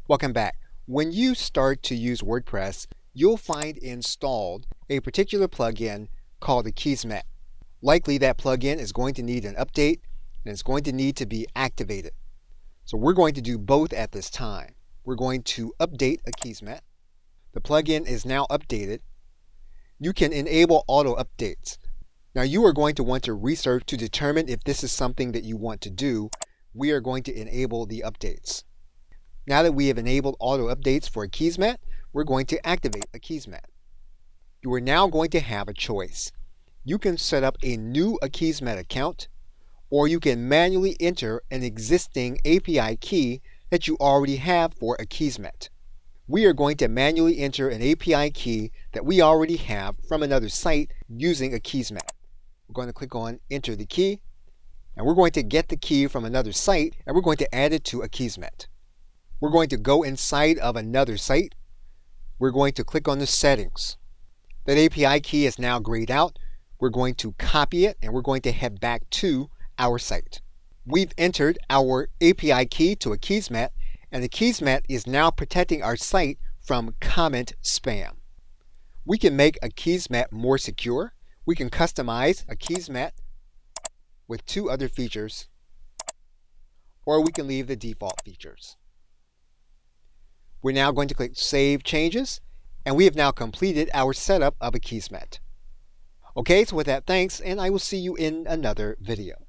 Welcome back. When you start to use WordPress, you'll find installed a particular plugin called Akismet. Likely that plugin is going to need an update and it's going to need to be activated. So we're going to do both at this time. We're going to update Akismet. The plugin is now updated. You can enable auto updates. Now you are going to want to research to determine if this is something that you want to do. We are going to enable the updates. Now that we have enabled auto updates for Akismet, we're going to activate Akismet. You are now going to have a choice. You can set up a new Akismet account, or you can manually enter an existing API key that you already have for Akismet. We are going to manually enter an API key that we already have from another site using Akismet. We're going to click on Enter the Key, and we're going to get the key from another site, and we're going to add it to Akismet. We're going to go inside of another site. We're going to click on the settings. That API key is now grayed out. We're going to copy it, and we're going to head back to our site. We've entered our API key to Akismet, and Akismet is now protecting our site from comment spam. We can make Akismet more secure. We can customize Akismet with 2 other features, or we can leave the default features. We're now going to click Save Changes, and we have now completed our setup of Akismet. Okay, so with that, thanks, and I will see you in another video.